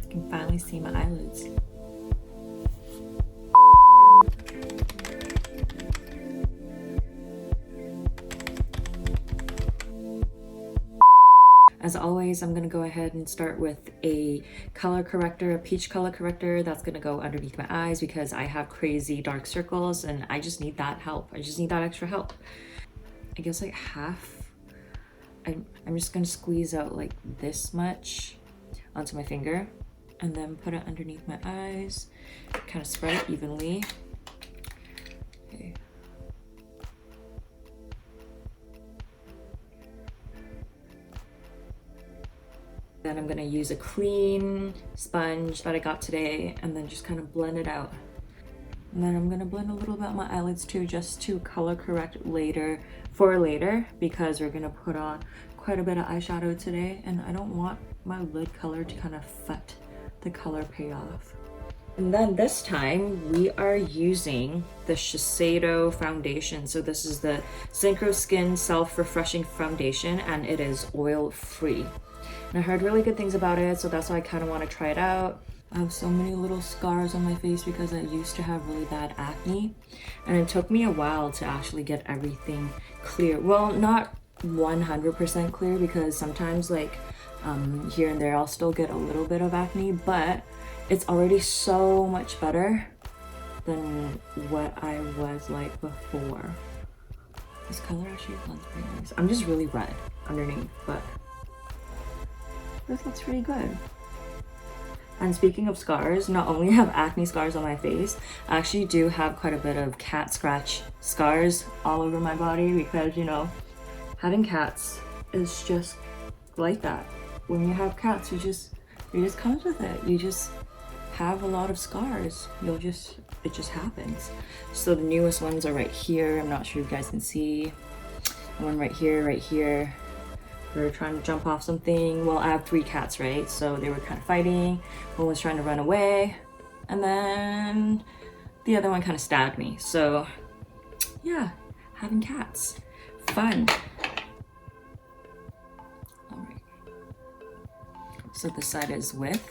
I can finally see my eyelids. As always, I'm gonna go ahead and start with a color corrector, a peach color corrector that's gonna go underneath my eyes because I have crazy dark circles and I just need that help. I just need that extra help. I guess like half. I'm just gonna squeeze out like this much onto my finger and then put it underneath my eyes, kind of spread it evenly. Okay. Then I'm gonna use a clean sponge that I got today and then just kind of blend it out. And then I'm gonna blend a little bit on my eyelids too, just to color correct later, because we're gonna put on quite a bit of eyeshadow today and I don't want my lid color to kind of affect the color payoff. And then this time we are using the Shiseido foundation. So this is the Synchro Skin Self-Refreshing Foundation and it is oil free. And I heard really good things about it, so that's why I kind of want to try it out. I have so many little scars on my face because I used to have really bad acne. And it took me a while to actually get everything clear. Well, not 100% clear because sometimes like here and there I'll still get a little bit of acne, but it's already so much better than what I was like before. This color actually blends pretty nice. I'm just really red underneath, but this looks pretty good. And speaking of scars, not only have acne scars on my face, I actually do have quite a bit of cat scratch scars all over my body because, you know, having cats is just like that. When you have cats, it just comes with it. You just have a lot of scars. It just happens. So the newest ones are right here. I'm not sure if you guys can see. One right here. They were trying to jump off something. Well, I have 3 cats, right? So they were kind of fighting. One was trying to run away. And then the other one kind of stabbed me. So yeah, having cats. Fun. All right. So this side is with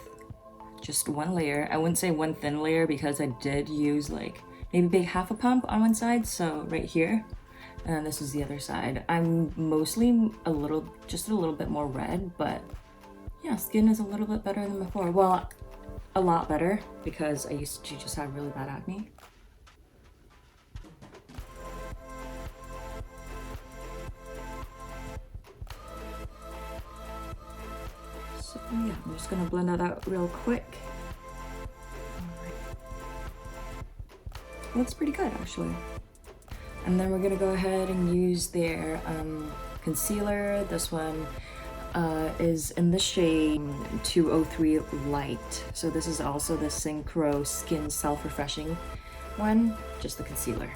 just 1 layer. I wouldn't say 1 thin layer because I did use like maybe half a pump on one side. So right here. And this is the other side. I'm mostly just a little bit more red, but yeah, skin is a little bit better than before. Well, a lot better because I used to just have really bad acne. So yeah, I'm just gonna blend that out real quick. Looks pretty good actually. And then we're gonna go ahead and use their concealer. This one is in the shade 203 Light. So this is also the Synchro Skin Self-Refreshing one, just the concealer.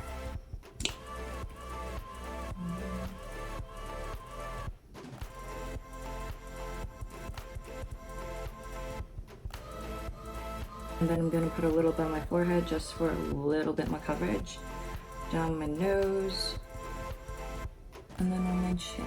And then I'm gonna put a little bit on my forehead just for a little bit more coverage. Down my nose, and then on my chin.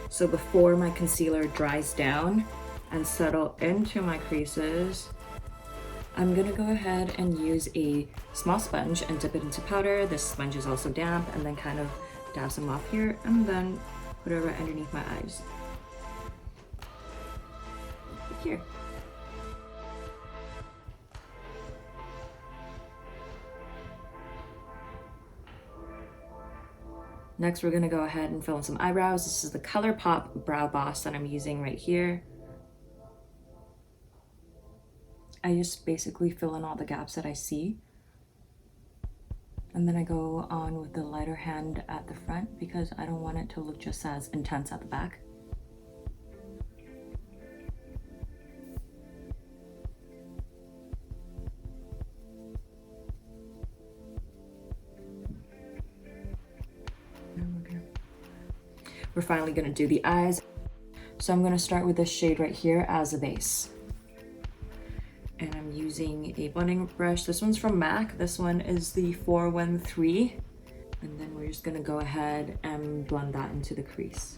So before my concealer dries down and settle into my creases, I'm gonna go ahead and use a small sponge and dip it into powder. This sponge is also damp, and then kind of dab some off here and then put it right underneath my eyes. Here. Next, we're gonna go ahead and fill in some eyebrows. This is the ColourPop Brow Boss that I'm using right here. I just basically fill in all the gaps that I see. And then I go on with the lighter hand at the front because I don't want it to look just as intense at the back. We're finally gonna do the eyes. So I'm gonna start with this shade right here as a base. And I'm using a blending brush. This one's from MAC. This one is the 413. And then we're just gonna go ahead and blend that into the crease.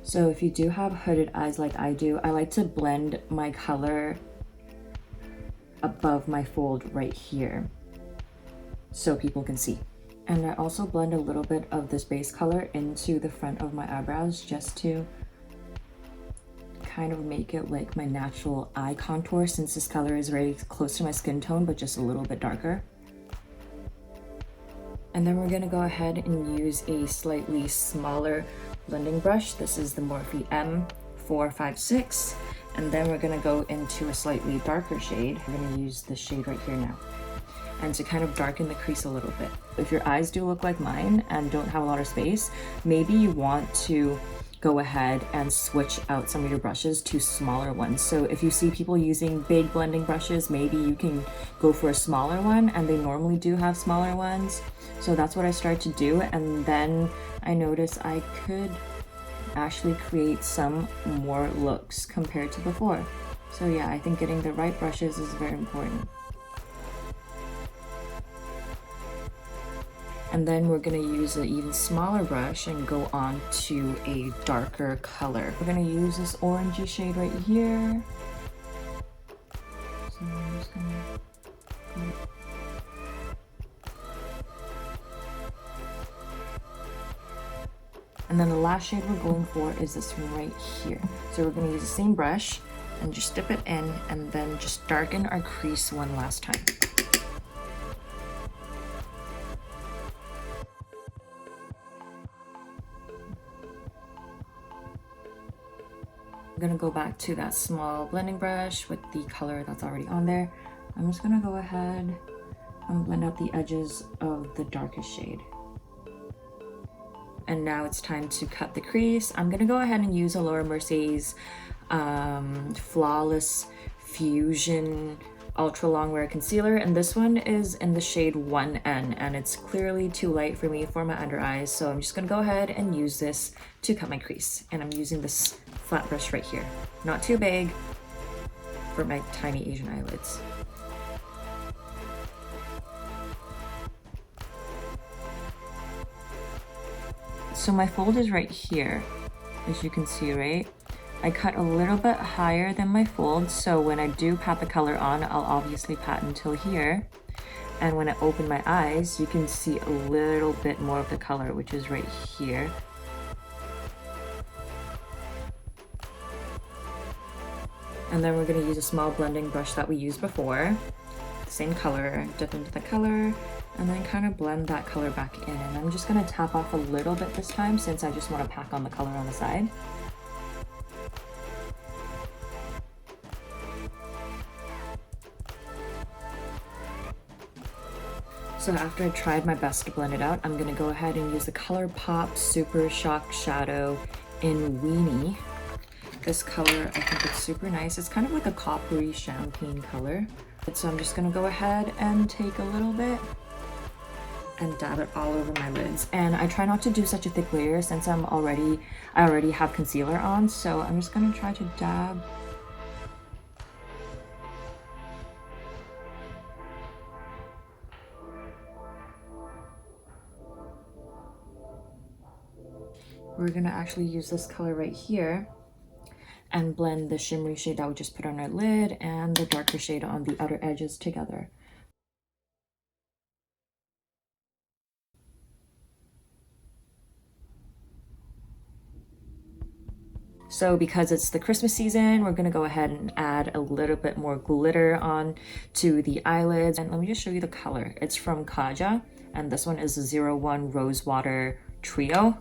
So if you do have hooded eyes like I do, I like to blend my color above my fold right here so people can see. And I also blend a little bit of this base color into the front of my eyebrows just to kind of make it like my natural eye contour, since this color is very close to my skin tone but just a little bit darker. And then we're gonna go ahead and use a slightly smaller blending brush. This is the Morphe M456. And then we're gonna go into a slightly darker shade. We're gonna use this shade right here now. And to kind of darken the crease a little bit. If your eyes do look like mine and don't have a lot of space, maybe you want to go ahead and switch out some of your brushes to smaller ones. So if you see people using big blending brushes, maybe you can go for a smaller one, and they normally do have smaller ones. So that's what I started to do, and then I noticed I could actually create some more looks compared to before. So yeah, I think getting the right brushes is very important. And then we're gonna use an even smaller brush and go on to a darker color. We're gonna use this orangey shade right here. So I'm just gonna... And then the last shade we're going for is this one right here. So we're gonna use the same brush and just dip it in and then just darken our crease one last time. I'm gonna go back to that small blending brush with the color that's already on there. I'm just gonna go ahead and blend out the edges of the darkest shade. And now it's time to cut the crease. I'm gonna go ahead and use a Laura Mercier's Flawless Fusion Ultra Long Wear Concealer, and this one is in the shade 1N, and it's clearly too light for me for my under eyes, so I'm just gonna go ahead and use this to cut my crease. And I'm using this flat brush right here, not too big for my tiny Asian eyelids. So my fold is right here, as you can see, right? I cut a little bit higher than my fold, so when I do pat the color on, I'll obviously pat until here. And when I open my eyes, you can see a little bit more of the color, which is right here. And then we're gonna use a small blending brush that we used before. The same color, dip into the color, and then kind of blend that color back in. And I'm just gonna tap off a little bit this time since I just wanna pack on the color on the side. So after I tried my best to blend it out, I'm gonna go ahead and use the ColourPop Super Shock Shadow in Weenie. This color, I think it's super nice. It's kind of like a coppery champagne color. So I'm just gonna go ahead and take a little bit and dab it all over my lids. And I try not to do such a thick layer since I already have concealer on, so I'm just gonna try to dab. We're gonna actually use this color right here and blend the shimmery shade that we just put on our lid and the darker shade on the outer edges together. So because it's the Christmas season, we're gonna go ahead and add a little bit more glitter on to the eyelids. And let me just show you the color. It's from Kaja, and this one is the 01 Rosewater Trio.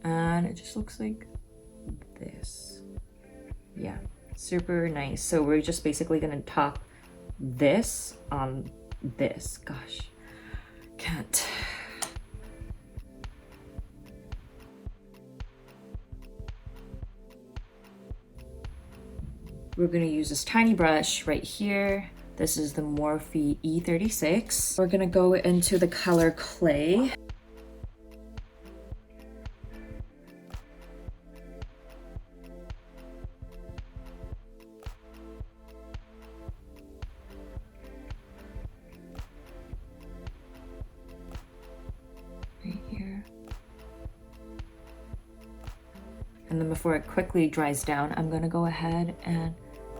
And it just looks like this. Yeah, super nice. So we're just basically gonna top this on this. Gosh, can't. We're gonna use this tiny brush right here. This is the Morphe E36. We're gonna go into the color Clay. And then before it quickly dries down, I'm gonna go ahead and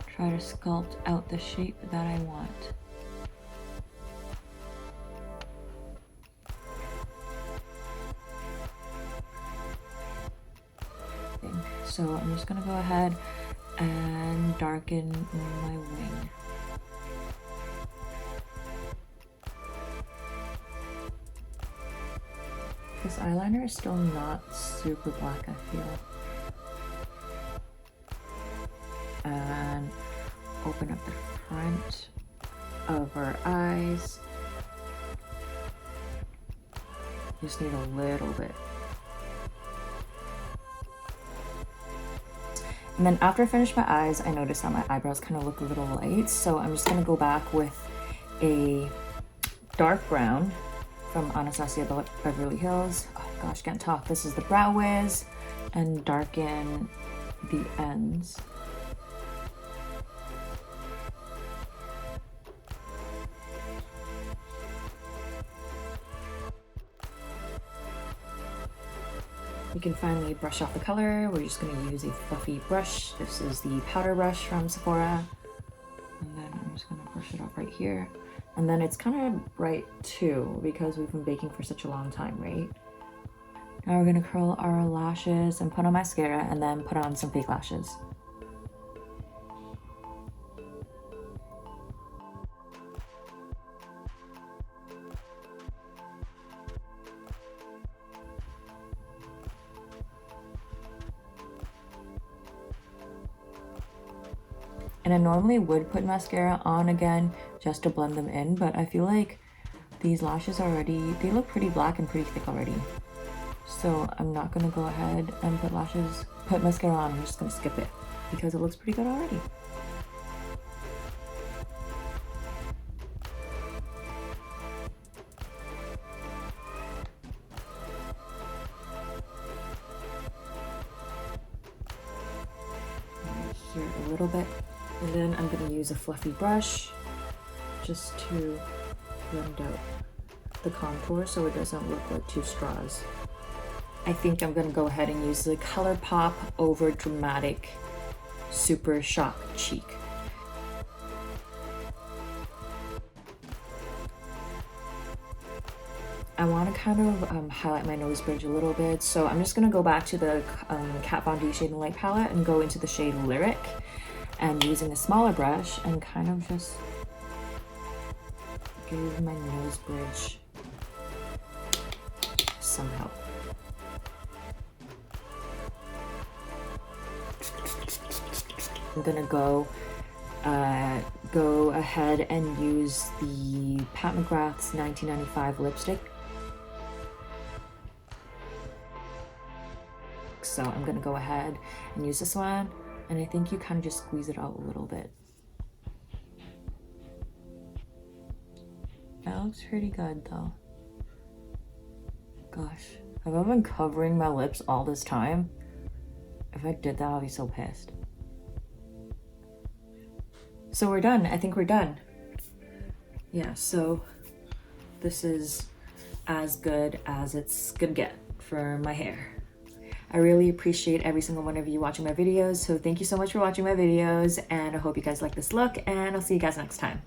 try to sculpt out the shape that I want. So I'm just gonna go ahead and darken my wing. This eyeliner is still not super black, I feel. And open up the front of our eyes. Just need a little bit. And then after I finish my eyes, I noticed that my eyebrows kind of look a little light. So I'm just gonna go back with a dark brown from Anastasia Beverly Hills. Oh gosh, can't talk. This is the Brow Wiz, and darken the ends. You can finally brush off the color. We're just going to use a fluffy brush. This is the powder brush from Sephora. And then I'm just going to brush it off right here. And then it's kind of bright too, because we've been baking for such a long time, right? Now we're going to curl our lashes and put on mascara, and then put on some fake lashes. And I normally would put mascara on again just to blend them in, but I feel like these lashes already, they look pretty black and pretty thick already. So I'm not gonna go ahead and put mascara on. I'm just gonna skip it because it looks pretty good already. Here a little bit. And then I'm going to use a fluffy brush just to blend out the contour so it doesn't look like two straws. I think I'm going to go ahead and use the ColourPop Over Dramatic Super Shock Cheek. I want to kind of highlight my nose bridge a little bit, so I'm just going to go back to the Kat Von D Shade and Light palette and go into the shade Lyric, and using a smaller brush and kind of just give my nose bridge some help. I'm gonna go ahead and use the Pat McGrath's 1995 lipstick. So I'm gonna go ahead and use this one, and I think you kind of just squeeze it out a little bit. That looks pretty good though. Gosh, have I been covering my lips all this time? If I did that, I'll be so pissed. So we're done. I think we're done. Yeah, so this is as good as it's gonna get for my hair. I really appreciate every single one of you watching my videos. So thank you so much for watching my videos, and I hope you guys like this look, and I'll see you guys next time.